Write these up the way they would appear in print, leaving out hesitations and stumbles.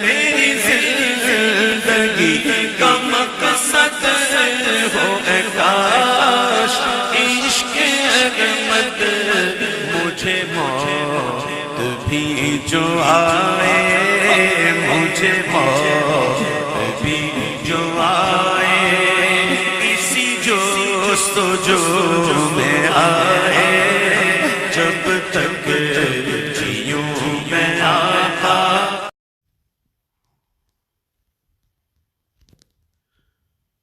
میری زندگی کا مقصد ہو اے کاش عشق احمد، مجھے موت بھی جو آئے، مجھے موت بھی جو آئے، اسی جستجو میں آئے، جب تک جیوں میں آقا۔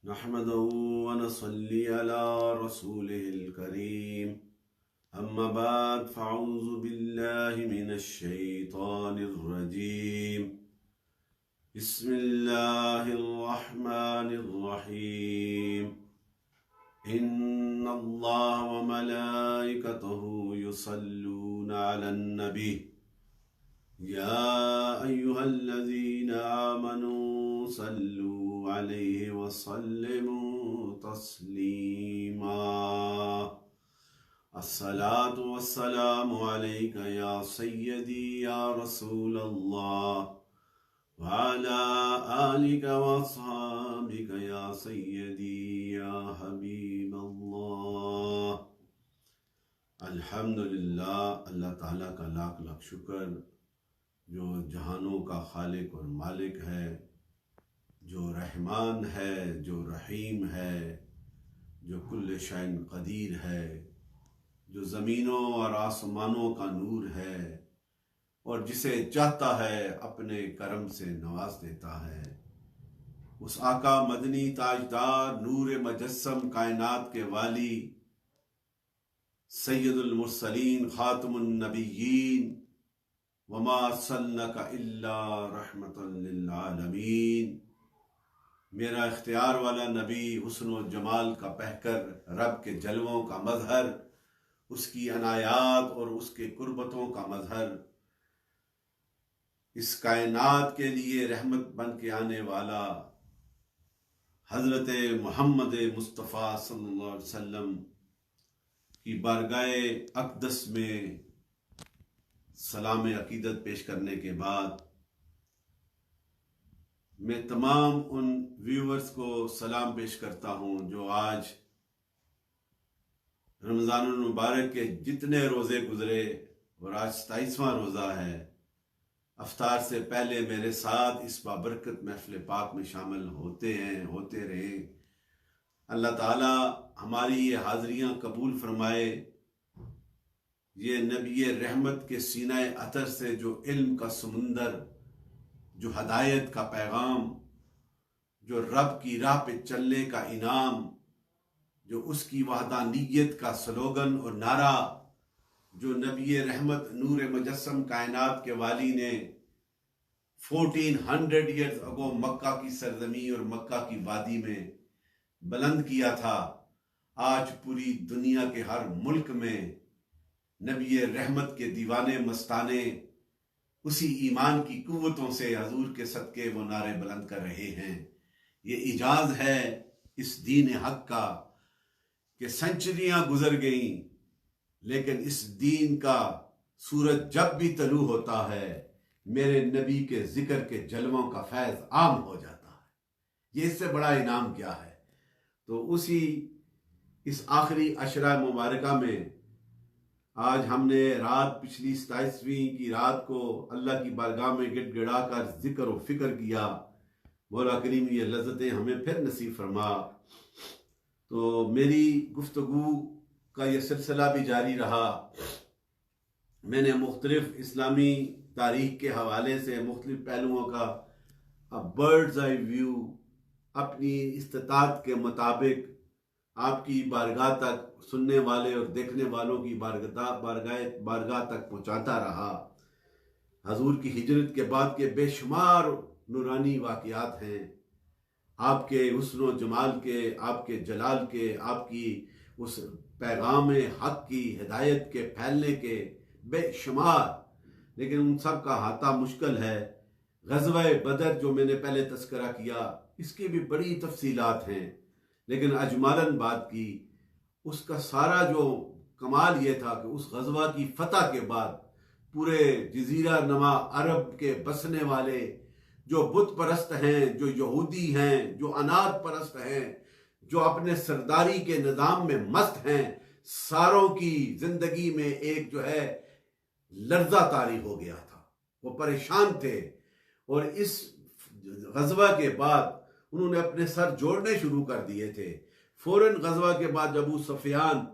نحمده ونصلي على رسوله الكريم، أما بعد فأعوذ بالله من الشيطان الرجيم، بسم الله الرحمن الرحيم، إن الله وملائكته يصلون على النبي يا أيها الذين آمنوا صلوا عليه وسلموا تسليما، الصلاة والسلام عليك يا سيدي يا رسول الله، وعلى آلك وأصحابك يا سيدي يا حبيب الله۔ الحمدللہ، اللہ تعالیٰ کا لاکھ لاکھ شکر جو جہانوں کا خالق اور مالک ہے، جو رحمان ہے، جو رحیم ہے، جو کل شیء قدیر ہے، جو زمینوں اور آسمانوں کا نور ہے، اور جسے چاہتا ہے اپنے کرم سے نواز دیتا ہے۔ اس آقا مدنی تاجدار نور مجسم کائنات کے والی سید المرسلین خاتم النبیین وما ارسلناک الا رحمۃ للعالمین، میرا اختیار والا نبی، حسن و جمال کا پہکر، رب کے جلووں کا مظہر، اس کی عنایات اور اس کے قربتوں کا مظہر، اس کائنات کے لیے رحمت بن کے آنے والا حضرت محمد مصطفیٰ صلی اللہ علیہ وسلم کی بارگاہ اقدس میں سلام عقیدت پیش کرنے کے بعد میں تمام ان ویورز کو سلام پیش کرتا ہوں جو آج رمضان المبارک کے جتنے روزے گزرے اور آج 27واں روزہ ہے، افطار سے پہلے میرے ساتھ اس بابرکت محفل پاک میں شامل ہوتے رہیں۔ اللہ تعالیٰ ہماری یہ حاضریاں قبول فرمائے، یہ نبی رحمت کے سینہ عطر سے جو علم کا سمندر، جو ہدایت کا پیغام، جو رب کی راہ پہ چلنے کا انعام، جو اس کی وحدانیت کا سلوگن اور نعرہ، جو نبی رحمت نور مجسم کائنات کے والی نے 1400 ایئرز اگو مکہ کی سرزمین اور مکہ کی وادی میں بلند کیا تھا، آج پوری دنیا کے ہر ملک میں نبی رحمت کے دیوانے مستانے اسی ایمان کی قوتوں سے حضور کے صدقے وہ نعرے بلند کر رہے ہیں۔ یہ اعجاز ہے اس دین حق کا کہ سنچریاں گزر گئیں، لیکن اس دین کا سورج جب بھی طلوع ہوتا ہے میرے نبی کے ذکر کے جلووں کا فیض عام ہو جاتا ہے۔ یہ اس سے بڑا انعام کیا ہے؟ تو اس آخری عشرہ مبارکہ میں آج ہم نے رات پچھلی 27ویں کی رات کو اللہ کی بارگاہ میں گڑ گڑا کر ذکر و فکر کیا۔ مولا کریم یہ لذتیں ہمیں پھر نصیب فرما۔ تو میری گفتگو کا یہ سلسلہ بھی جاری رہا، میں نے مختلف اسلامی تاریخ کے حوالے سے مختلف پہلوؤں کا برڈز آئی ویو اپنی استطاعت کے مطابق آپ کی بارگاہ تک، سننے والے اور دیکھنے والوں کی بارگاہ تک پہنچاتا رہا۔ حضور کی ہجرت کے بعد کے بے شمار نورانی واقعات ہیں، آپ کے حسن و جمال کے، آپ کے جلال کے، آپ کی اس پیغام حق کی ہدایت کے پھیلنے کے بے شمار، لیکن ان سب کا احاطہ مشکل ہے۔ غزوہ بدر جو میں نے پہلے تذکرہ کیا، اس کی بھی بڑی تفصیلات ہیں، لیکن اجمالاً بات کی، اس کا سارا جو کمال یہ تھا کہ اس غزوہ کی فتح کے بعد پورے جزیرہ نما عرب کے بسنے والے جو بت پرست ہیں، جو یہودی ہیں، جو اناج پرست ہیں، جو اپنے سرداری کے نظام میں مست ہیں، ساروں کی زندگی میں ایک جو ہے لرزہ طاری ہو گیا تھا، وہ پریشان تھے۔ اور اس غزوہ کے بعد انہوں نے اپنے سر جوڑنے شروع کر دیے تھے۔ فوراً غزوہ کے بعد جب ابو سفیان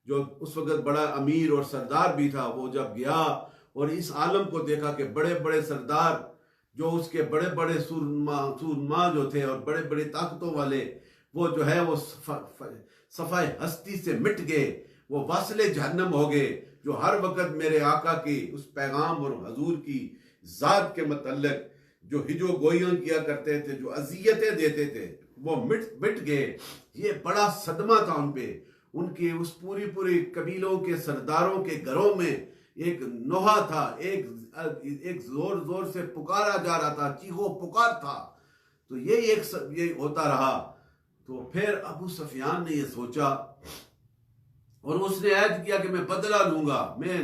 جو اس وقت بڑا امیر اور سردار بھی تھا، وہ جب گیا اور اس عالم کو دیکھا کہ بڑے بڑے سردار جو اس کے بڑے بڑے سورما جو تھے اور بڑے بڑے طاقتوں والے، وہ جو ہے وہ صفحہ ہستی سے مٹ گئے، وہ واصل جہنم ہو گئے، جو ہر وقت میرے آقا کی اس پیغام اور حضور کی ذات کے متعلق جو ہجو گوئیاں کیا کرتے تھے، جو اذیتیں دیتے تھے، وہ مٹ گئے۔ یہ بڑا صدمہ تھا ان پہ۔ ان کے اس پوری قبیلوں کے سرداروں کے گھروں میں ایک نوحہ تھا، ایک زور سے پکارا جا رہا تھا، چیخو پکار تھا۔ تو یہ ہوتا رہا۔ تو پھر ابو سفیان نے یہ سوچا اور اس نے عہد کیا کہ میں بدلہ لوں گا، میں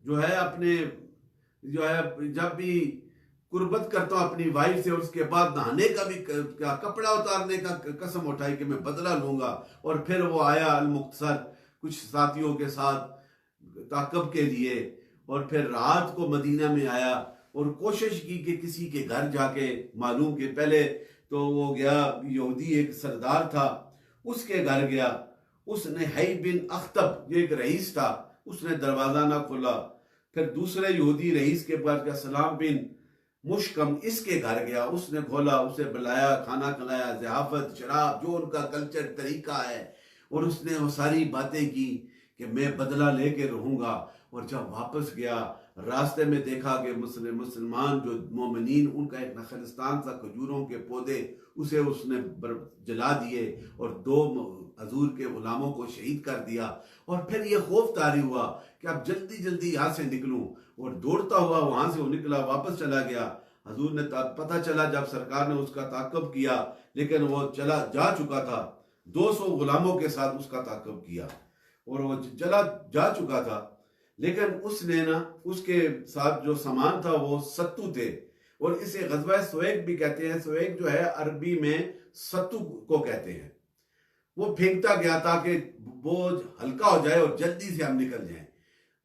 جو ہے اپنے جو ہے جب بھی قربت کرتا ہوں اپنی وائف سے، اور اس کے بعد نہانے کا بھی کپڑا اتارنے کا قسم اٹھائی کہ میں بدلہ لوں گا۔ اور پھر وہ آیا المختصر کچھ ساتھیوں کے ساتھ تعاقب کے لیے، اور پھر رات کو مدینہ میں آیا اور کوشش کی کہ کسی کے گھر جا کے معلوم کہ پہلے تو وہ گیا، یہودی ایک سردار تھا، اس کے گھر گیا، اس نے حی بن اخطب یہ ایک رئیس تھا، اس نے دروازہ نہ کھولا۔ پھر دوسرے یہودی رئیس کے پاس گیا، سلام بن مشکم، اس کے گھر گیا، اس نے کھولا، اسے بلایا، کھانا کھلایا، ضیافت، شراب، جو ان کا کلچر طریقہ ہے، اور اس نے وہ ساری باتیں کی کہ میں بدلہ لے کے رہوں گا۔ اور جب واپس گیا، راستے میں دیکھا کہ مسلمان جو مومنین، ان کا ایک نخلستان تھا کھجوروں کے پودے، اسے اس نے جلا دیے اور 2 حضور کے غلاموں کو شہید کر دیا۔ اور پھر یہ خوف طاری ہوا کہ اب جلدی یہاں سے نکلوں، اور دوڑتا ہوا وہاں سے وہ نکلا، واپس چلا گیا۔ حضور نے پتہ چلا جب سرکار نے اس کا تعاقب کیا، لیکن وہ جا چکا تھا، 200 غلاموں کے ساتھ اس کا تعاقب کیا اور وہ جا چکا تھا۔ لیکن اس نے اس کے ساتھ جو سامان تھا وہ ستو تھے، اور اسے غزوہ سویگ بھی کہتے ہیں۔ سویگ جو ہے عربی میں ستو کو کہتے ہیں۔ وہ پھینکتا گیا تاکہ بوجھ ہلکا ہو جائے اور جلدی سے ہم نکل جائیں،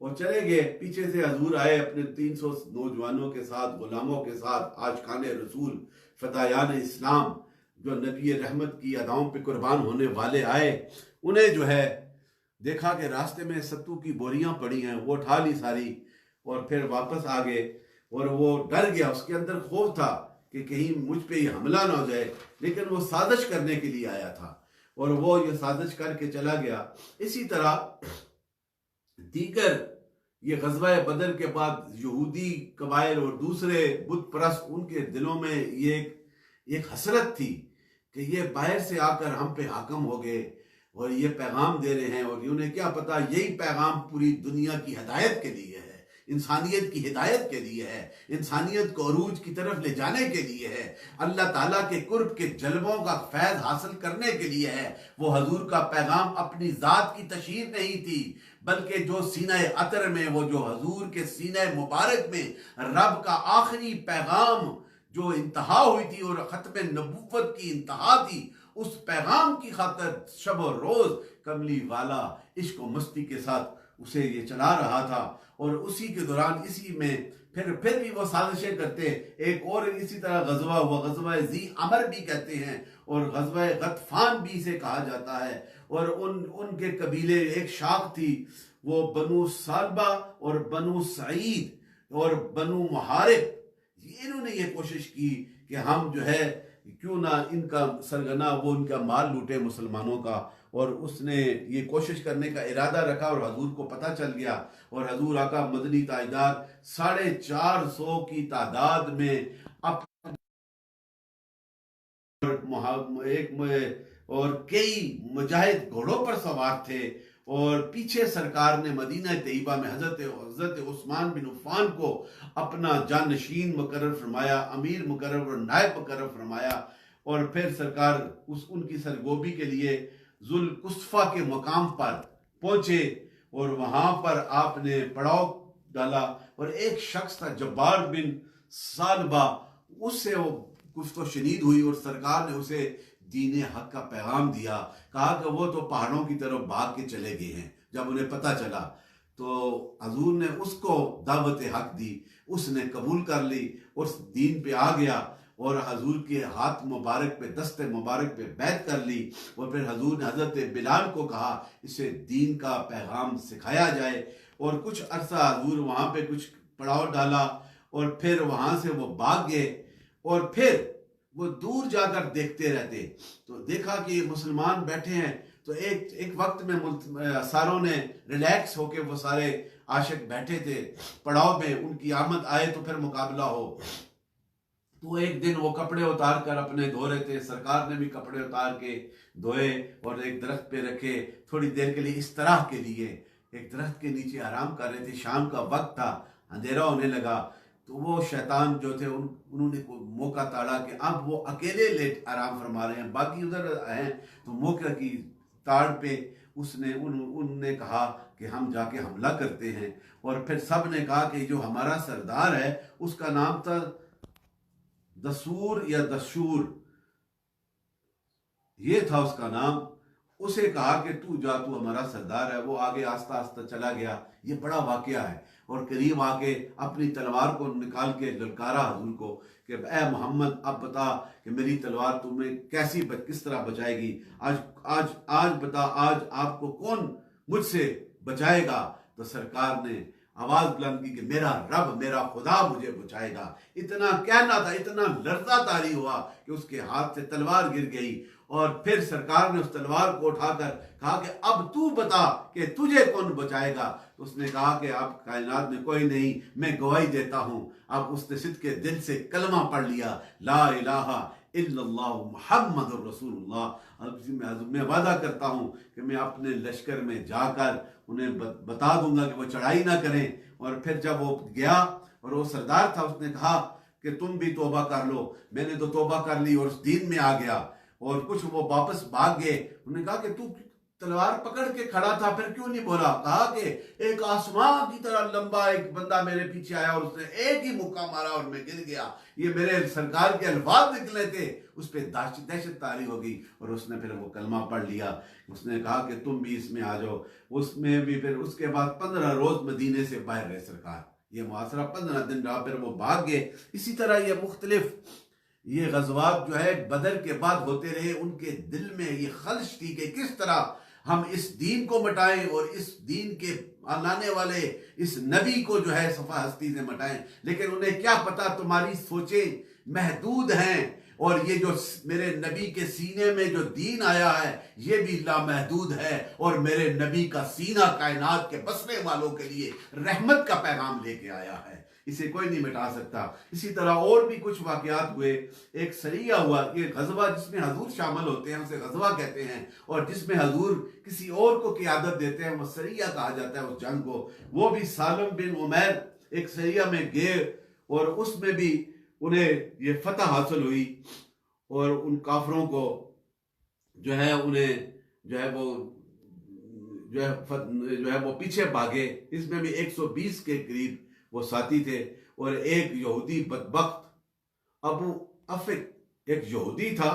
اور چلے گئے۔ پیچھے سے حضور آئے اپنے 300 نوجوانوں کے ساتھ، غلاموں کے ساتھ، عاشقان رسول، فدایان اسلام، جو نبی رحمت کی اداؤں پہ قربان ہونے والے آئے۔ انہیں جو ہے دیکھا کہ راستے میں ستو کی بوریاں پڑی ہیں، وہ اٹھا لی ساری، اور پھر واپس آ گئے۔ اور وہ ڈر گیا، اس کے اندر خوف تھا کہ کہیں مجھ پہ یہ حملہ نہ ہو جائے، لیکن وہ سازش کرنے کے لیے آیا تھا، اور وہ یہ سازش کر کے چلا گیا۔ اسی طرح دیگر یہ غزوہ بدر کے بعد یہودی قبائل اور دوسرے بت پرست، ان کے دلوں میں یہ ایک حسرت تھی کہ یہ باہر سے آ کر ہم پہ حاکم ہو گئے اور یہ پیغام دے رہے ہیں، اور انہیں کیا پتا یہی پیغام پوری دنیا کی ہدایت کے لیے ہے، انسانیت کی ہدایت کے لیے ہے، انسانیت کو عروج کی طرف لے جانے کے لیے ہے، اللہ تعالیٰ کے قرب کے جلووں کا فیض حاصل کرنے کے لیے ہے۔ وہ حضور کا پیغام اپنی ذات کی تشہیر نہیں تھی، بلکہ جو سینہ عطر میں، وہ جو حضور کے سینہ مبارک میں رب کا آخری پیغام جو انتہا ہوئی تھی اور ختم نبوت کی انتہا تھی، اس پیغام کی خاطر شب و روز کملی والا عشق و مستی کے ساتھ اسے یہ چلا رہا تھا۔ اور اسی کے دوران اسی میں پھر بھی وہ سازشیں کرتے۔ ایک اور اسی طرح غزوہ ہوا، غزوہ ذی عمر بھی کہتے ہیں، اور غزوہ غطفان بھی اسے کہا جاتا ہے۔ اور ان کے قبیلے ایک شاخ تھی، وہ بنو سالبہ اور بنو سعید اور بنو محارب، انہوں نے یہ کوشش کی کہ ہم جو ہے کیوں نہ ان کا سرگنا، وہ ان کا مال لوٹے مسلمانوں کا۔ اور اس نے یہ کوشش کرنے کا ارادہ رکھا، اور حضور کو پتہ چل گیا، اور حضور آقا مدنی تاجدار 450 کی تعداد میں اور کئی مجاہد گھوڑوں پر سوار تھے، اور پیچھے سرکار نے مدینہ طیبہ میں حضرت عثمان بن عفان کو اپنا جانشین مقرر فرمایا، امیر مقرر اور نائب مقرر فرمایا۔ اور پھر سرکار ان کی سرگوبی کے لیے ذوالقصفہ کے مقام پر پہنچے، اور وہاں پر آپ نے پڑاؤ ڈالا۔ اور ایک شخص تھا جبار بن سالبہ، اس سے وہ کچھ تو شنید ہوئی اور سرکار نے اسے دین حق کا پیغام دیا. کہا کہ وہ تو پہاڑوں کی طرف بھاگ کے چلے گئے ہیں. جب انہیں پتہ چلا تو حضور نے اس کو دعوت حق دی، اس نے قبول کر لی، اس دین پہ آ گیا اور حضور کے ہاتھ مبارک پہ، دست مبارک پہ بیعت کر لی. اور پھر حضور نے حضرت بلال کو کہا اسے دین کا پیغام سکھایا جائے. اور کچھ عرصہ حضور وہاں پہ کچھ پڑاؤ ڈالا اور پھر وہاں سے وہ بھاگ گئے. اور پھر وہ دور جا کر دیکھتے رہتے تو دیکھا کہ یہ مسلمان بیٹھے ہیں. تو ایک وقت میں ساروں نے ریلیکس ہو کے، وہ سارے عاشق بیٹھے تھے پڑاؤ میں، ان کی آمد آئے تو پھر مقابلہ ہو. تو ایک دن وہ کپڑے اتار کر اپنے دھو رہے تھے، سرکار نے بھی کپڑے اتار کے دھوئے اور ایک درخت پہ رکھے. تھوڑی دیر کے لیے استراحت کے لیے ایک درخت کے نیچے آرام کر رہے تھے. شام کا وقت تھا، اندھیرا ہونے لگا. تو وہ شیطان جو تھے انہوں نے موقع تاڑا کہ اب وہ اکیلے لیٹ آرام فرما رہے ہیں، باقی ادھر ہیں. تو موقع کی تاڑ پہ انہوں نے کہا کہ ہم جا کے حملہ کرتے ہیں. اور پھر سب نے کہا کہ جو ہمارا سردار ہے اس کا نام تھا دسور یا دشور، یہ تھا اس کا نام. اسے کہا کہ تو جا، تو ہمارا سردار ہے. وہ آگے آہستہ آہستہ چلا گیا. یہ بڑا واقعہ ہے. اور قریب آ کے اپنی تلوار کو نکال کے للکارا حضور کو کہ اے محمد اب بتا کہ میری تلوار تمہیں کس طرح بچائے گی. آج بتا، آج آپ کو کون مجھ سے بچائے گا؟ تو سرکار نے آواز بلند کی کہ میرا رب، میرا خدا مجھے بچائے گا. اتنا کہنا تھا، اتنا لرزہ طاری ہوا کہ اس کے ہاتھ سے تلوار گر گئی. اور پھر سرکار نے اس تلوار کو اٹھا کر کہا کہ اب تو بتا کہ تجھے کون بچائے گا. تو اس نے کہا کہ اب کائنات میں کوئی نہیں، میں گواہی دیتا ہوں. اب اس نے صدق کے دل سے کلمہ پڑھ لیا، لا الہ الا اللہ محمد الرسول اللہ. میں وعدہ کرتا ہوں کہ میں اپنے لشکر میں جا کر انہیں بتا دوں گا کہ وہ چڑھائی نہ کریں. اور پھر جب وہ گیا اور وہ سردار تھا، اس نے کہا کہ تم بھی توبہ کر لو. میں نے تو توبہ کر لی اور اس دین میں آ گیا. اور کچھ وہ واپس بھاگ گئے. انہوں نے کہا کہ تو تلوار پکڑ کے کھڑا تھا، پھر کیوں نہیں بولا؟ کہا کہ ایک آسمان کی طرح لمبا ایک بندہ میرے پیچھے آیا اور اس نے ایک ہی مکہ مارا اور میں گر گیا. یہ میرے سرکار کے الفاظ نکلے تھے. اس پہ دہشت طاری ہو گئی اور اس نے پھر وہ کلمہ پڑھ لیا. اس نے کہا کہ تم بھی اس میں آ جاؤ. اس میں بھی پھر اس کے بعد 15 روز مدینے سے باہر رہے سرکار. یہ محاصرہ 15 دن رہا، پھر وہ بھاگ گئے. اسی طرح یہ مختلف یہ غزوات جو ہے بدر کے بعد ہوتے رہے. ان کے دل میں یہ خلش تھی کہ کس طرح ہم اس دین کو مٹائیں اور اس دین کے لانے والے اس نبی کو جو ہے صفحہ ہستی سے مٹائیں. لیکن انہیں کیا پتا تمہاری سوچیں محدود ہیں، اور یہ جو میرے نبی کے سینے میں جو دین آیا ہے یہ بھی لامحدود ہے. اور میرے نبی کا سینہ کائنات کے بسنے والوں کے لیے رحمت کا پیغام لے کے آیا ہے، اسے کوئی نہیں مٹا سکتا. اسی طرح اور بھی کچھ واقعات ہوئے. ایک سریہ ہوا، یہ غزوہ جس میں حضور شامل ہوتے ہیں اسے غزوہ کہتے ہیں، اور جس میں حضور کسی اور کو قیادت دیتے ہیں وہ سریہ کہا جاتا ہے اس جنگ کو. وہ بھی سالم بن عمیر ایک سریہ میں گئے اور اس میں بھی انہیں یہ فتح حاصل ہوئی اور ان کافروں کو جو ہے انہیں جو ہے وہ پیچھے بھاگے. اس میں بھی 120 کے قریب وہ ساتھی تھے. اور ایک یہودی بدبخت ابو افق ایک یہودی تھا،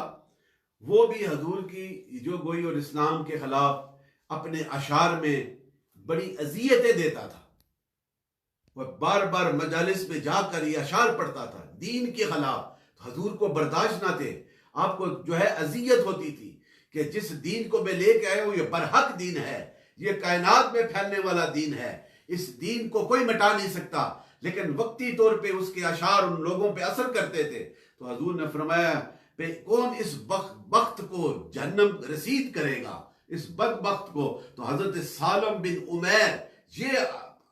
وہ بھی حضور کی جو گوئی اور اسلام کے خلاف اپنے اشعار میں بڑی اذیتیں دیتا تھا. وہ بار بار مجالس میں جا کر یہ اشعار پڑھتا تھا دین کے خلاف. حضور کو برداشت نہ تھے. آپ کو جو ہے اذیت ہوتی تھی کہ جس دین کو میں لے کے آیا ہوں یہ برحق دین ہے، یہ کائنات میں پھیلنے والا دین ہے، اس دین کو کوئی مٹا نہیں سکتا. لیکن وقتی طور پہ اس کے اشعار ان لوگوں پہ اثر کرتے تھے. تو حضور نے فرمایا کہ کون اس بخت کو جہنم رسید کرے گا، اس بدبخت کو. تو حضرت سالم بن عمیر یہ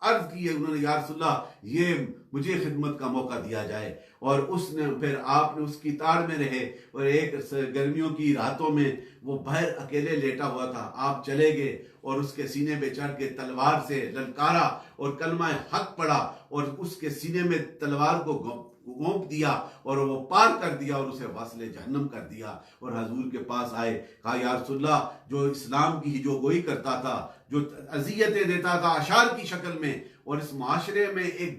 عرض کی ہے انہوں نے، یا رسول اللہ یہ مجھے خدمت کا موقع دیا جائے. اور اس نے پھر آپ نے اس کی تاڑ میں رہے اور ایک گرمیوں کی راتوں میں وہ باہر اکیلے لیٹا ہوا تھا. آپ چلے گئے اور اس کے سینے پہ چڑھ کے تلوار سے للکارا اور کلمہ حق پڑھا اور اس کے سینے میں تلوار کو گھونپ دیا اور وہ پار کر دیا اور اسے واصل جہنم کر دیا. اور حضور کے پاس آئے، کہا یا رسول اللہ جو اسلام کی جو گوئی کرتا تھا، جو اذیتیں دیتا تھا اشعار کی شکل میں، اور اس معاشرے میں ایک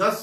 10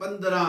15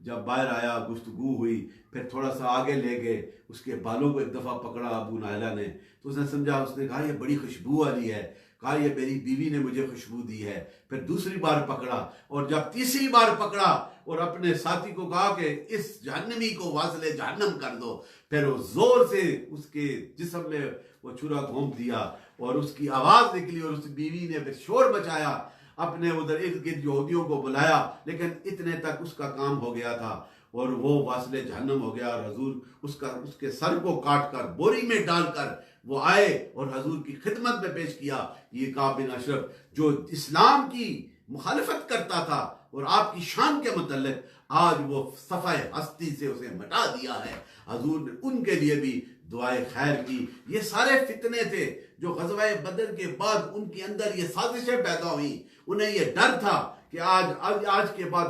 جب باہر آیا گفتگو ہوئی، پھر تھوڑا سا آگے لے گئے، اس کے بالوں کو ایک دفعہ پکڑا ابو نائلہ نے، تو اس نے سمجھا، اس نے کہا یہ بڑی خوشبو والی ہے، کہا یہ میری بیوی نے مجھے خوشبو دی ہے۔ پھر دوسری بار پکڑا، اور جب تیسری بار پکڑا اور اپنے ساتھی کو کہا کہ اس جہنمی کو واصل جہنم کر دو، پھر وہ زور سے اس کے جسم میں وہ چھرا گھونپ دیا اور اس کی آواز نکلی، اور اس بیوی نے پھر شور مچایا، اپنے ادھر ارد گرد یہودیوں کو بلایا، لیکن اتنے تک اس کا کام ہو گیا تھا اور وہ واصل جہنم ہو گیا۔ اور حضور اس کے سر کو کاٹ کر بوری میں ڈال کر وہ آئے اور حضور کی خدمت میں پیش کیا۔ یہ کعب بن اشرف جو اسلام کی مخالفت کرتا تھا اور آپ کی شان کے متعلق، آج وہ صفحہ ہستی سے اسے مٹا دیا ہے۔ حضور نے ان کے لیے بھی دعائے خیر کی۔ یہ سارے فتنے تھے جو غزوہ بدر کے بعد ان کے اندر یہ سازشیں پیدا ہوئیں، انہیں یہ ڈر تھا کہ آج کے بعد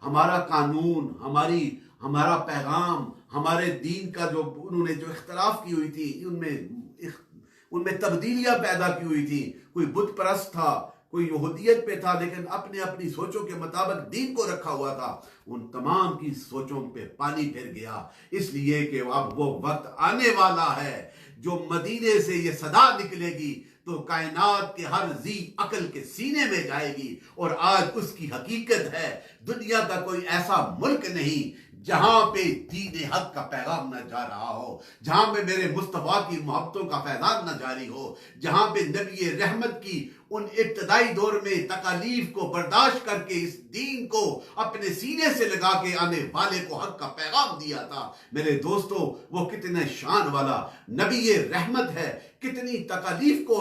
ہمارا قانون، ہمارا پیغام، ہمارے دین کا جو انہوں نے جو اختلاف کی ہوئی تھی، ان میں تبدیلیاں پیدا کی ہوئی تھی۔ کوئی بت پرست تھا، کوئی یہودیت پہ تھا، لیکن اپنی سوچوں کے مطابق دین کو رکھا ہوا تھا۔ ان تمام کی سوچوں پہ پانی پھر گیا، اس لیے کہ اب وہ وقت آنے والا ہے جو مدینے سے یہ صدا نکلے گی تو کائنات کے ہر ذی عقل کے سینے میں جائے گی۔ اور آج اس کی حقیقت ہے، دنیا کا کوئی ایسا ملک نہیں جہاں پہ دین حق کا پیغام نہ جا رہا ہو، جہاں پہ میرے مصطفیٰ کی محبتوں کا فیضان نہ جاری ہو، جہاں پہ نبی رحمت کی ان ابتدائی دور میں تکالیف کو برداشت کر کے اس دین کو اپنے سینے سے لگا کے آنے والے کو حق کا پیغام دیا تھا۔ میرے دوستو، وہ کتنے شان والا نبی رحمت ہے، کتنی تکالیف کو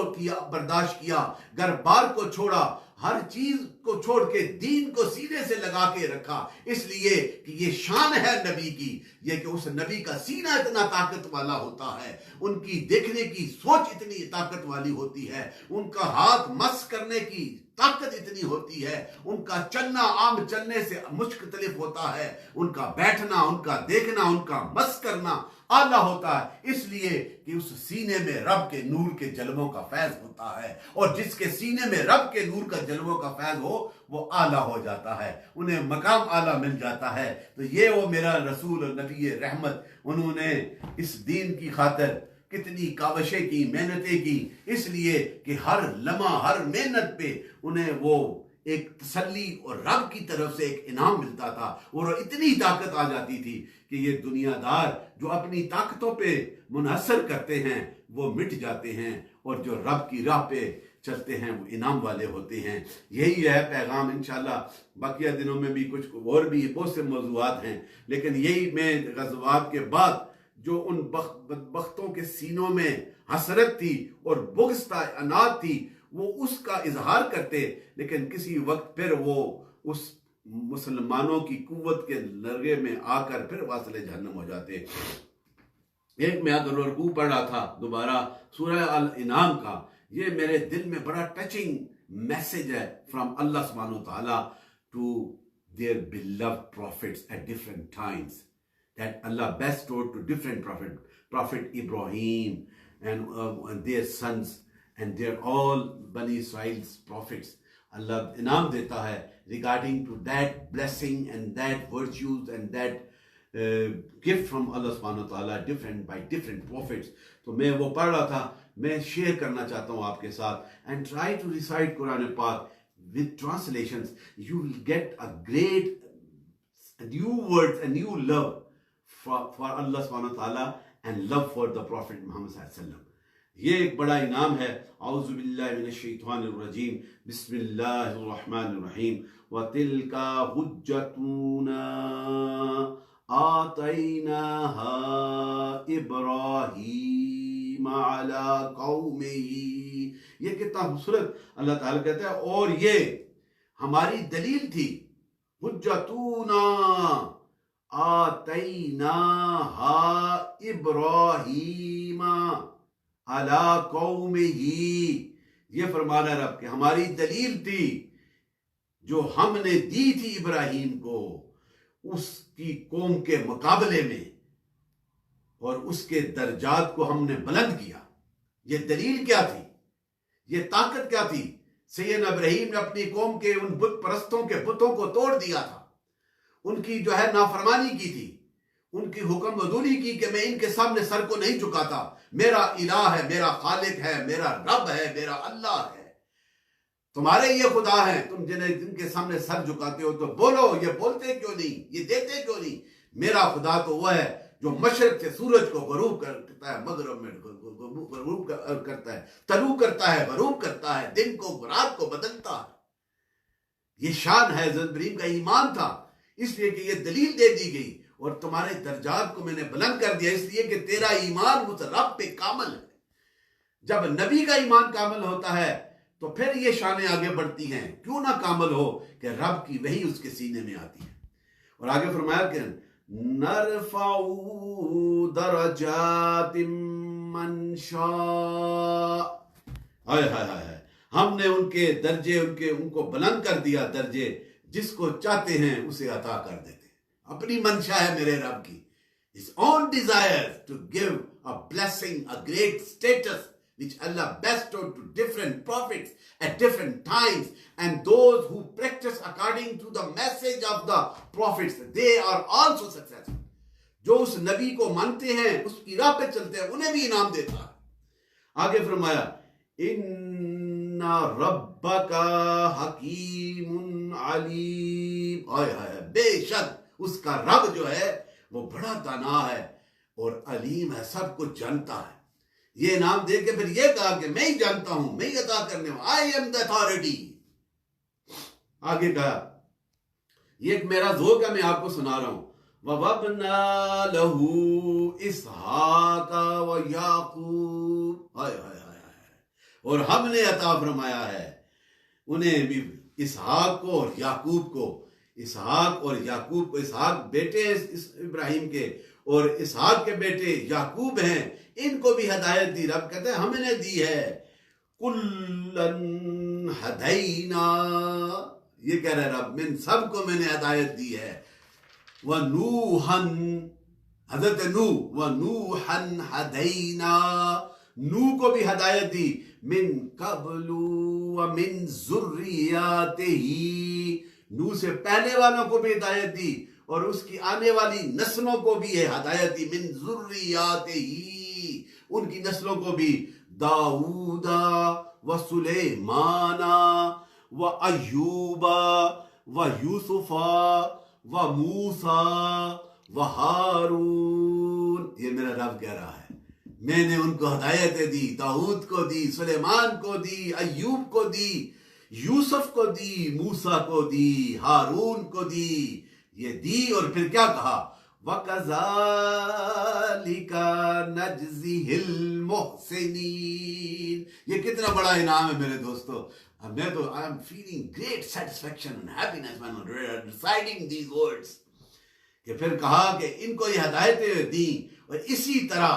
برداشت کیا، گھر بار کو چھوڑا، ہر چیز کو چھوڑ کے دین کو سینے سے لگا کے رکھا، اس لیے کہ یہ شان ہے نبی کی، یہ کہ اس نبی کا سینہ اتنا طاقت والا ہوتا ہے، ان کی دیکھنے کی سوچ اتنی طاقت والی ہوتی ہے، ان کا ہاتھ مس کرنے کی طاقت اتنی ہوتی ہے، ان کا چلنا عام چلنے سے مختلف ہوتا ہے، ان کا بیٹھنا، ان کا دیکھنا، ان کا مس کرنا اعلیٰ ہوتا ہے، اس لیے کہ اس سینے میں رب کے نور کے جلووں کا فیض ہوتا ہے، اور جس کے سینے میں رب کے نور کا جلووں کا فیض ہو وہ اعلیٰ ہو جاتا ہے، انہیں مقام اعلیٰ مل جاتا ہے۔ تو یہ وہ میرا رسول اور نبی رحمت، انہوں نے اس دین کی خاطر کتنی کاوشیں کی، محنتیں کی، اس لیے کہ ہر لمحہ، ہر محنت پہ انہیں وہ ایک تسلی اور رب کی طرف سے ایک انعام ملتا تھا، اور اتنی طاقت آ جاتی تھی کہ یہ دنیا دار جو اپنی طاقتوں پہ منحصر کرتے ہیں وہ مٹ جاتے ہیں، اور جو رب کی راہ پہ چلتے ہیں وہ انعام والے ہوتے ہیں۔ یہی ہے پیغام۔ انشاءاللہ باقیہ دنوں میں بھی کچھ اور بھی بہت سے موضوعات ہیں، لیکن یہی میں غزوات کے بعد جو ان بدبختوں کے سینوں میں حسرت تھی اور بغض تھا، عناد تھی، وہ اس کا اظہار کرتے، لیکن کسی وقت پھر وہ اس مسلمانوں کی قوت کے لرغے میں آ کر پھر واصل جہنم ہو جاتے۔ ایک میں اگر رکوع پڑھ رہا تھا دوبارہ سورہ الانعام کا، یہ میرے دل میں بڑا ٹچنگ میسج ہے فرام اللہ سبحانہ وتعالی to their beloved prophets at different times, that Allah bestowed to different Prophet Ibrahim and their sons and their all Bani Israel's prophets. Allah انعام دیتا ہے regarding to that blessing and that virtues and that gift from Allah subhanahu wa ta'ala different by different prophets. تو میں وہ پڑھ رہا تھا، میں شیئر کرنا چاہتا ہوں آپ کے ساتھ. And try to recite Quran Pak with translations. You will get a great new words and new love for Allah subhanahu wa ta'ala and love for the Prophet Muhammad sallallahu alaihi wasallam. یہ ایک بڑا انعام ہے۔ اعوذ باللہ من الشیطان الرجیم، بسم اللہ الرحمن الرحیم۔ وَتِلْكَ حُجَّتُنَا آتَيْنَاهَا إِبْرَاهِيمَ عَلَى قَوْمِهِ۔ یہ کتنا خوبصورت اللہ تعالیٰ کہتا ہے، اور یہ ہماری دلیل تھی، حجتونا آتیناہا ابراہیم علی قومہ۔ یہ فرمانا رب کہ ہماری دلیل تھی جو ہم نے دی تھی ابراہیم کو اس کی قوم کے مقابلے میں، اور اس کے درجات کو ہم نے بلند کیا۔ یہ دلیل کیا تھی؟ یہ طاقت کیا تھی؟ سیدنا ابراہیم نے اپنی قوم کے ان بت پرستوں کے بتوں کو توڑ دیا تھا، ان کی جو ہے نافرمانی کی تھی، ان کی حکم بدولی کی کہ میں ان کے سامنے سر کو نہیں جھکاتا، میرا الہ ہے، میرا خالق ہے، میرا رب ہے، میرا اللہ ہے، تمہارے یہ خدا ہیں، تم جن کے سامنے سر جھکاتے ہو تو بولو، یہ بولتے کیوں نہیں، یہ دیتے کیوں نہیں؟ میرا خدا تو وہ ہے جو مشرق سے سورج کو غروب کرتا ہے، مغرب میں غروب کرتا ہے، طلوع کرتا ہے، غروب کرتا ہے، دن کو رات کو بدلتا ہے۔ یہ شان ہے حضرت ابراہیم کا ایمان تھا، اس لیے کہ یہ دلیل دے دی گئی، اور تمہارے درجات کو میں نے بلند کر دیا اس لیے کہ تیرا ایمان اس رب پہ کامل ہے۔ جب نبی کا ایمان کامل ہوتا ہے تو پھر یہ شانیں آگے بڑھتی ہیں، کیوں نہ کامل ہو کہ رب کی وحی اس کے سینے میں آتی ہے۔ اور آگے فرمایا کہ نرفع درجات من شاء، ہائے ہائے ہائے، ہم نے ان کے درجے ان کو بلند کر دیا، درجے جس کو چاہتے ہیں اسے عطا کر دیتے ہیں۔ اپنی منشا ہے میرے رب کی، his own desire to give a blessing, a great status which Allah bestowed to different prophets at different times, and those who practice according to the message of the prophets, they are also successful۔ جو اس نبی کو مانتے ہیں، اس کی راہ پہ چلتے ہیں، انہیں بھی انعام دیتا ہے۔ آگے فرمایا ان ربک حکیم علیم، ہائے ہائے، بے شک اس کا رب جو ہے وہ بڑا دانا ہے اور علیم ہے، سب کچھ جانتا ہے۔ یہ انعام دے کے پھر یہ کہا کہ میں ہی جانتا ہوں، میں ہی عطا کرنے ہوں، I am the authority۔ آگے کہا، یہ ایک میرا ذوق ہے، میں آپ کو سنا رہا ہوں۔ وَوَهَبْنَا لَهُ إِسْحَاقَ وَيَعْقُوبَ، ہائے ہائے ہائے، اور ہم نے عطا فرمایا ہے انہیں بھی اسحاق کو اور یعقوب کو۔ اسحاق اور یعقوب کو، اسحاق بیٹے ابراہیم کے اور اسحاق کے بیٹے یعقوب ہیں، ان کو بھی ہدایت دی۔ رب کہتے ہیں ہم نے دی ہے۔ کُلًّا ہدینا، یہ کہہ رہے رب، من سب کو میں نے ہدایت دی ہے۔ وَنُوحًا، حضرت نوح، وَنُوحًا ہدینا، نوح کو بھی ہدایت دی، من قبل ومن ذریاتہ، نوح سے پہلے والوں کو بھی ہدایت دی اور اس کی آنے والی نسلوں کو بھی ہے ہدایت دی، من ذریاتہ، ان کی نسلوں کو بھی، داؤد و سلیمان و ایوب و یوسف و موسیٰ و ہارون۔ یہ میرا رب کہہ رہا ہے، میں نے ان کو ہدایتیں دی، داؤد کو دی، سلیمان کو دی، ایوب کو دی، یوسف کو دی، موسیٰ کو دی، ہارون کو دی، یہ دی۔ اور پھر کیا کہا؟ وَكَذَلِكَ نَجْزِهِ الْمُحْسِنِينَ۔ یہ کتنا بڑا انعام ہے میرے دوستو۔ میں تو I am feeling great satisfaction and happiness when reciting these words، کہ پھر کہا کہ ان کو یہ ہدایتیں دیں اور اسی طرح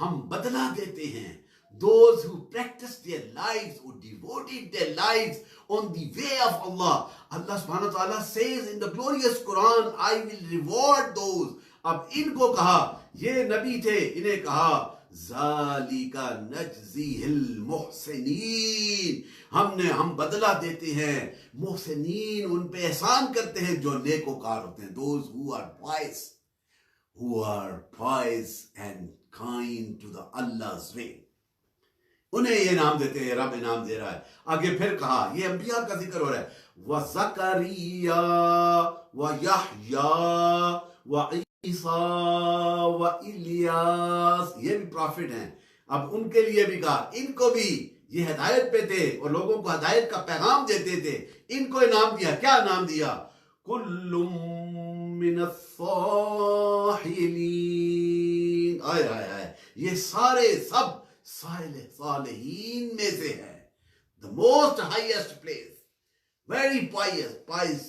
ہم بدلہ دیتے ہیں those who practiced their lives, who devoted their lives on the way of Allah۔ Allah subhanahu wa ta'ala says in the glorious Quran, I will reward those۔ اب ان کو کہا، یہ نبی تھے، انہیں کہا ذَلِكَ نَجْزِهِ الْمُحْسِنِينَ، ہم بدلہ دیتے ہیں محسنین، ان پہ احسان کرتے ہیں جو نیکوکار ہوتے ہیں، those who are pious and kind to the Allah's way، انہیں یہ نام دیتے ہیں، رب انعام دے رہا ہے۔ آگے پھر کہا، یہ انبیاء کا ذکر ہو رہا ہے، وَزَكَرِيَّا وَيَحْيَا وَعِيسَىٰ وَإِلْيَاسَ، یہ بھی پرافٹ ہیں۔ اب ان کے لیے بھی کہا، ان کو بھی یہ ہدایت پہ تھے اور لوگوں کو ہدایت کا پیغام دیتے تھے، ان کو انعام دیا۔ کیا انعام دیا؟ كُلٌّ مِّنَ الصَّالِحِينَ، آئے آئے آئے، یہ سارے سب صالحین میں سے ہے، the most highest place، very pious،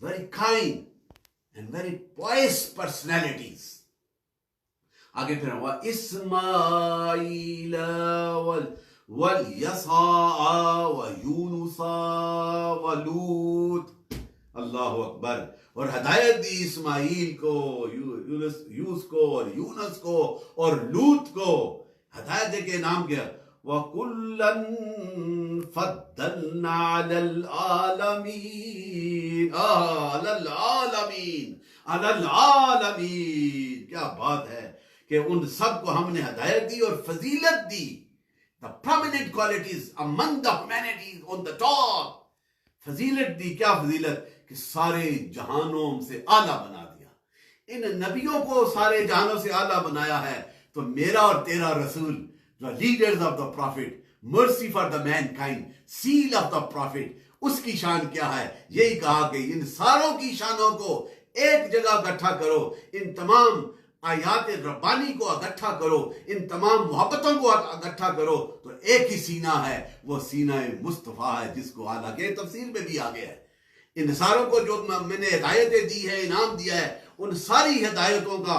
very kind and very pious personalities۔ آگے پھر ہوا اسماعیل والیسع ویونس ولوط، اللہ اکبر، اور ہدایت دی اسماعیل کو، یوسف کو اور یونس کو اور لوط کو، ہدایت دے کے نام کیا، وَكُلًّا فَضَّلْنَا عَلَى الْعَالَمِينَ، العالمین. کیا بات ہے کہ ان سب کو ہم نے ہدایت دی اور فضیلت دی. The prominent qualities among the humanities on the top. فضیلت دی. کیا فضیلت؟ کہ سارے جہانوں سے اعلیٰ بنا دیا. ان نبیوں کو سارے جہانوں سے اعلیٰ بنایا ہے. تو میرا اور تیرا رسول, the leaders of the prophet, mercy for the mankind, seal of the prophet, اس کی شان کیا ہے؟ یہی کہا کہ ان ساروں کی شانوں کو ایک جگہ اکٹھا کرو, ان تمام آیات ربانی کو اکٹھا کرو, ان تمام محبتوں کو اکٹھا کرو, تو ایک ہی سینہ ہے, وہ سینہ مصطفیٰ ہے, جس کو اعلیٰ کے تفسیر میں بھی آگے ہے. ان ساروں کو جو میں نے ہدایتیں دی ہے, انعام دیا ہے, ان ساری ہدایتوں کا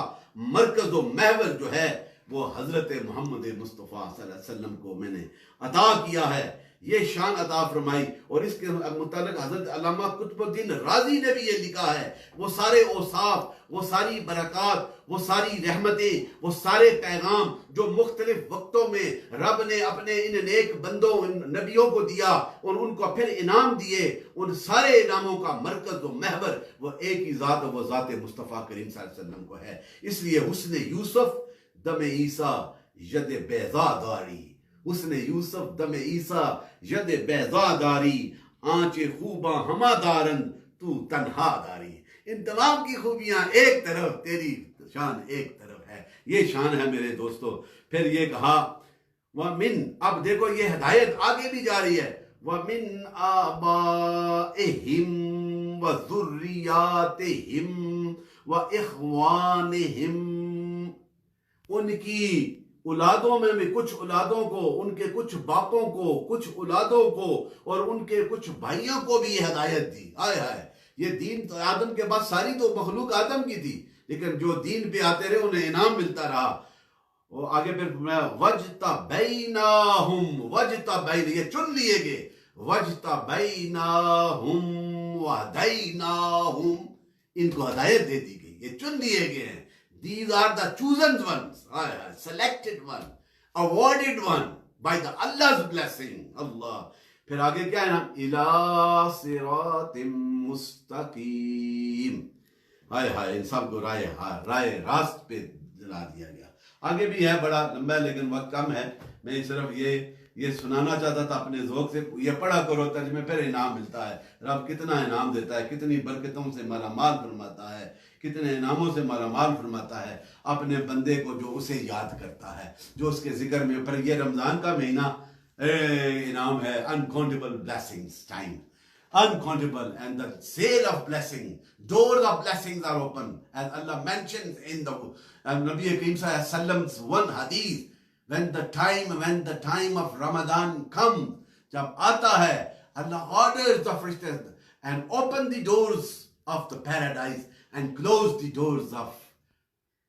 مرکز و محور جو ہے وہ حضرت محمد مصطفیٰ صلی اللہ علیہ وسلم کو میں نے عطا کیا ہے. یہ شان عطا فرمائی. اور اس کے متعلق حضرت علامہ قطب الدین رازی نے بھی یہ لکھا ہے. وہ سارے اوصاف, وہ ساری برکات, وہ ساری رحمتیں, وہ سارے پیغام جو مختلف وقتوں میں رب نے اپنے ان نیک بندوں, ان نبیوں کو دیا اور ان کو پھر انعام دیے, ان سارے انعاموں کا مرکز و محور وہ ایک ہی ذات, وہ ذات مصطفیٰ کریم صلی اللہ علیہ وسلم کو ہے. اس لیے حسن یوسف دم عیسیٰ ید بیضا داری, حسن یوسف دم عیسیٰ ید بیضا داری, آنچ خوباں ہما دارن تو تنہا داری. ان تمام کی خوبیاں ایک طرف, تیری شان ایک طرف ہے. یہ شان ہے میرے دوستو. پھر یہ کہا وَمِن, اب دیکھو یہ ہدایت آگے بھی جاری ہے, وَمِن آبائہم وذریاتہم واخوانہم, ان کی اولادوں میں بھی, کچھ اولادوں کو, ان کے کچھ باپوں کو, کچھ اولادوں کو, اور ان کے کچھ بھائیوں کو بھی یہ ہدایت دی. آئے ہائے, یہ دین تو آدم کے بعد ساری تو مخلوق آدم کی تھی, لیکن جو دین پہ آتے رہے انہیں انعام ملتا رہا. اور آگے پھر وَجْتَبَيْنَاهُمْ, وَجْتَبَيْنَ, یہ چن لیے گئے, وَجْتَبَيْنَاهُمْ وَهَدَيْنَاهُمْ, ان کو ہدایت دے دی گئی, یہ چن لیے گئے ہیں. These are the chosen ones, selected one, awarded one by the Allah's blessing. Allah. پھر آگے کیا ہے نا, إِلَى صِرَاطٍ مُسْتَقِيمٍ. ہائے ہائے, ان سب کو رائے راست پہ دلا دیا گیا. آگے بھی ہے, بڑا لمبا ہے لیکن وقت کم ہے. میں صرف یہ سنانا چاہتا تھا اپنے ذوق سے. یہ پڑھا کرو, ترجمے پھر انعام ملتا ہے. رب کتنا انعام دیتا ہے, کتنی برکتوں سے مالا مال فرماتا ہے, کتنے انعاموں سے مالا مال فرماتا ہے اپنے بندے کو جو اسے یاد کرتا ہے, جو اس کے ذکر میں. پر یہ رمضان کا مہینہ انعام ہے, uncountable blessings time, uncountable, and the sale of blessing, doors of blessings are open, as Allah mentions in the Nabi Kareem Sallallahu Alaihi Wasallam's one hadith. When the time of Ramadan comes, jab aata hai, Allah orders the Farishtas and open the doors of the paradise and close the doors of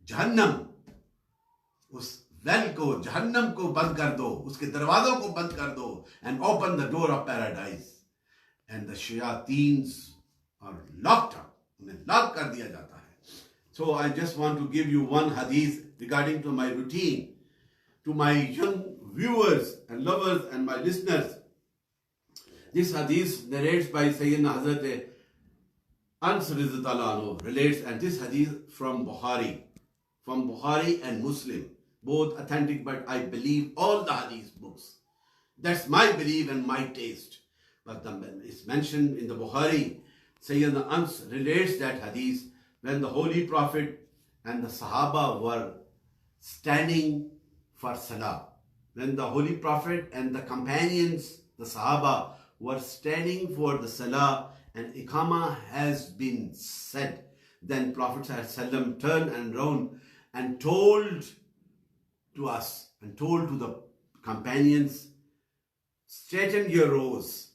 Jahannam. اس ویل کو, جہنم کو بند کر دو, اس کے دروازوں کو بند کر دو, and open the door of paradise. And the shayateens are locked up, انہیں لاک کر دیا جاتا ہے. So I just want to give you one hadith regarding to my routine, to my young viewers and lovers and my listeners. This hadith narrates by Sayyidina Hazrat Anas radhiyallahu anhu relates, and this hadith from Bukhari and Muslim, both authentic, but I believe all the hadith books. That's my belief and my taste. But it's mentioned in the Bukhari, Sayyidina Anas relates that hadith when the Holy Prophet and the Sahaba were standing for Salah. When the Holy Prophet and the companions, the Sahaba, were standing for the Salah and Iqamah has been said, then Prophet ﷺ turned and round and told to us and told to the companions, straighten your rows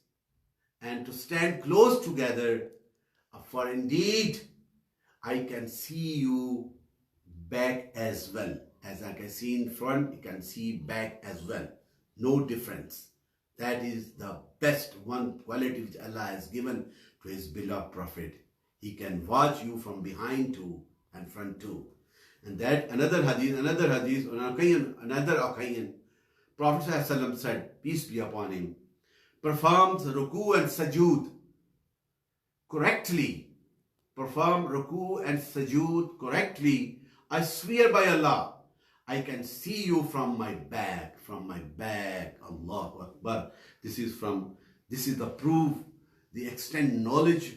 and to stand close together, for indeed I can see you back as well. As I can see in front, you can see back as well. No difference. That is the best one quality which Allah has given to His beloved Prophet. He can watch you from behind too and front too. And that another hadith, on another occasion, Prophet ﷺ said, peace be upon him, performs ruku and sujood correctly, perform ruku and sujood correctly, I swear by Allah, I can see you from my back. Allahu Akbar. This is the proof, the extent knowledge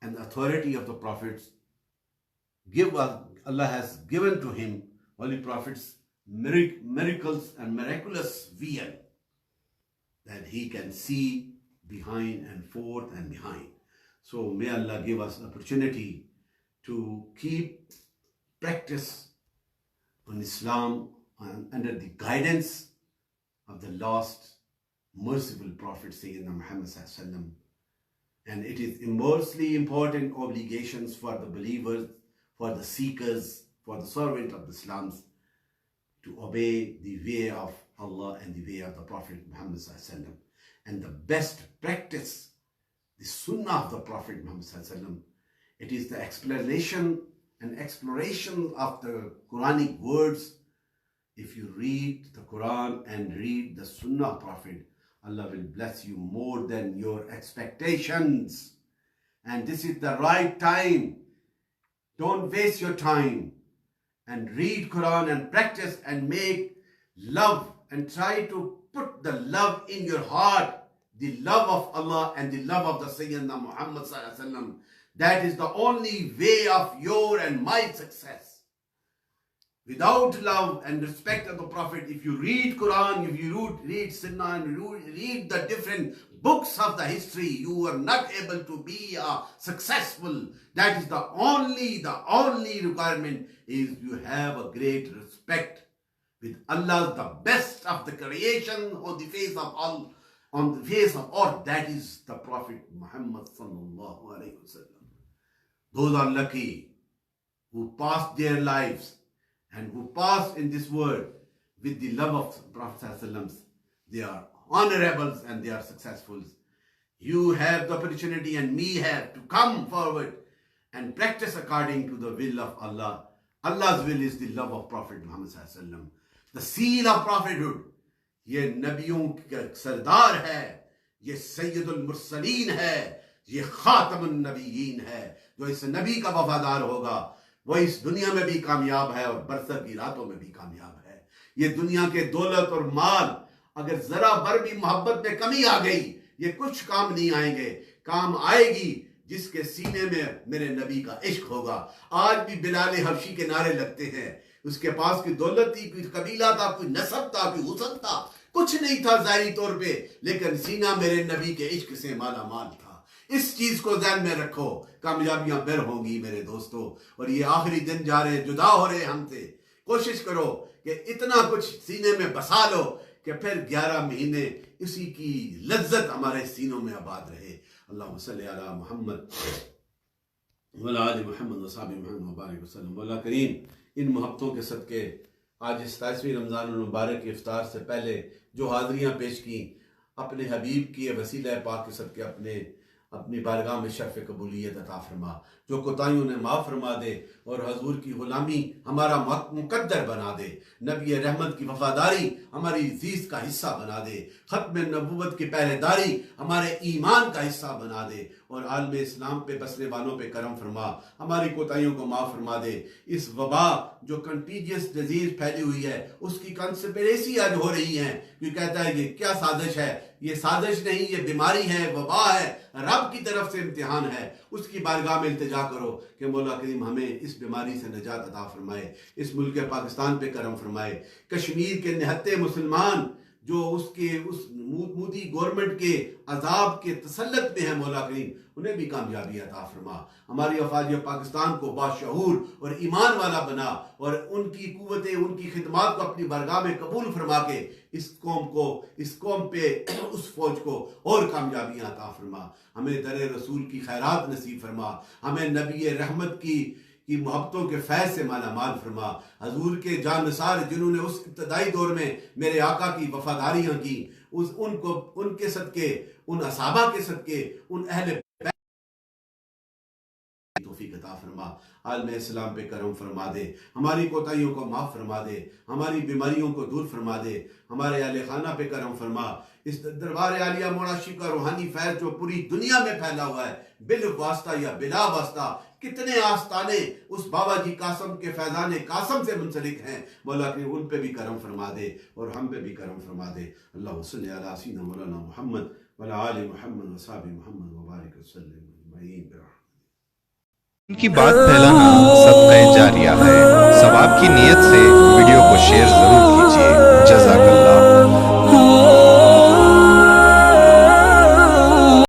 and authority of the prophets. Allah has given to him, holy prophets, miracles and miraculous vision, that he can see behind and forth and behind. So may Allah give us opportunity to keep practice on Islam under the guidance of the last merciful Prophet Sayyidina Muhammad Sallallahu Alaihi Wasallam. And it is immensely important obligations for the believers, for the seekers, for the servant of the Islams, to obey the way of Allah and the way of the Prophet Muhammad Sallallahu Alaihi Wasallam. And the best practice, the Sunnah of the Prophet Muhammad Sallallahu Alaihi Wasallam, it is the explanation and exploration of the Quranic words. If you read the Quran and read the Sunnah of Prophet, Allah will bless you more than your expectations. And this is the right time. Don't waste your time, and read Quran and practice and make love and try to put the love in your heart, the love of Allah and the love of the Sayyidina Muhammad Sallallahu Alaihi Wasallam. That is the only way of your and my success. Without love and respect of the Prophet, if you read Quran, if you read Sunnah and read the different books of the history, you are not able to be successful. That is the only requirement is you have a great respect with Allah, the best of the creation on the face of all, that is the Prophet Muhammad Sallallahu Alaihi Wasallam. Those are lucky who passed their lives and who passed in this world with the love of the Prophet Sallallahu Alaihi Wasallam. They are honorables and they are successful. You have the opportunity and me have to come forward and practice according to the will of Allah. Allah's will is the love of Prophet Muhammad Sallallahu Alaihi Wasallam. The seal of prophethood. یہ نبیوں کا سردار ہے, یہ سید المرسلین ہے, یہ خاتم النبیین ہے. جو اس نبی کا وفادار ہوگا وہ اس دنیا میں بھی کامیاب ہے اور برزخ کی راتوں میں بھی کامیاب ہے. یہ دنیا کے دولت اور مال اگر ذرا بر بھی محبت میں کمی آ گئی, یہ کچھ کام نہیں آئیں گے. کام آئے گی جس کے سینے میں میرے نبی کا عشق ہوگا. آج بھی بلال حبشی کے نعرے لگتے ہیں. اس کے پاس کوئی دولت تھی, کوئی قبیلہ تھا, کوئی نسب تھا, کوئی حسن تھا, کچھ نہیں تھا ظاہری طور پہ, لیکن سینہ میرے نبی کے عشق سے مالا مال تھا. اس چیز کو ذہن میں رکھو. کامیابیاں بر ہوں گی میرے دوستو. اور یہ آخری دن جا رہے, جدا ہو رہے ہم سے. کوشش کرو کہ اتنا کچھ سینے میں بسا لو کہ پھر 11 مہینے اسی کی لذت ہمارے سینوں میں آباد رہے. اللہم صلی علی محمد وعلی آل محمد وصحبہ محمد وبارک وسلم. اللہ کریم ان محبتوں کے صدقے آج اس 27ویں رمضان المبارک کے افطار سے پہلے جو حاضریاں پیش کیں, اپنے حبیب کی وسیلہ پاک کے صدقے اپنی بارگاہ میں شرف قبولیت عطا فرما. جو کوتاہیوں نے معاف فرما دے اور حضور کی غلامی ہمارا مقدر بنا دے. نبی رحمت کی وفاداری ہماری زیست کا حصہ بنا دے. ختم نبوت کی پہرے داری ہمارے ایمان کا حصہ بنا دے. اور عالم اسلام پہ بسنے والوں پہ کرم فرما, ہماری کوتاہیوں کو معاف فرما دے. اس وبا جو کنٹیجیس ڈیزیز پھیلی ہوئی ہے, اس کی کنسپریسی آج ہو رہی ہیں. کوئی کہتا ہے کہ کیا سازش ہے, یہ سازش نہیں, یہ بیماری ہے, وبا ہے, رب کی طرف سے امتحان ہے. اس کی بارگاہ میں التجا کرو کہ مولا کریم ہمیں اس بیماری سے نجات عطا فرمائے. اس ملک پاکستان پہ کرم فرمائے. کشمیر کے نہتے مسلمان جو اس مودی گورنمنٹ کے عذاب کے تسلط میں ہیں, مولا کریم انہیں بھی کامیابی عطا فرما. ہماری افواج پاکستان کو باشعور اور ایمان والا بنا, اور ان کی قوتیں, ان کی خدمات کو اپنی بارگاہ میں قبول فرما کے اس قوم پہ اس فوج کو اور کامیابیاں عطا فرما. ہمیں در رسول کی خیرات نصیب فرما. ہمیں نبی رحمت کی محبتوں کے فیض سے مالا مال فرما. حضور کے جان نثار جنہوں نے اس ابتدائی دور میں میرے آقا کی وفاداریاں کی, ان کے صدقے, ان اصحابہ کے صدقے, ان اہل توفیق عطا فرما، عالم اسلام پہ کرم فرما دے، ہماری کوتاہیوں کو معاف فرما دے، ہماری بیماریوں کو دور فرما دے، ہمارے اہل خانہ پہ کرم فرما، اس دربار عالیہ مولا شیخ کا روحانی فیض جو پوری دنیا میں پھیلا ہوا ہے، بال واسطہ یا بلا واسطہ کتنے آستانے اس بابا جی قاسم کے فیضان قاسم سے منسلک ہیں، مولا کہ ان پہ بھی کرم فرما دے اور ہم پہ بھی کرم فرما دے۔ اللہ صلی علی سیدنا مولانا محمد وعلی آل محمد وصحبہ محمد وبارک وسلم اجمعین برحمتہ۔ ان کی بات پھیلانا صدقہ جاریہ ہے، ثواب کی نیت سے ویڈیو کو شیئر ضرور کیجیے۔ جزاک اللہ۔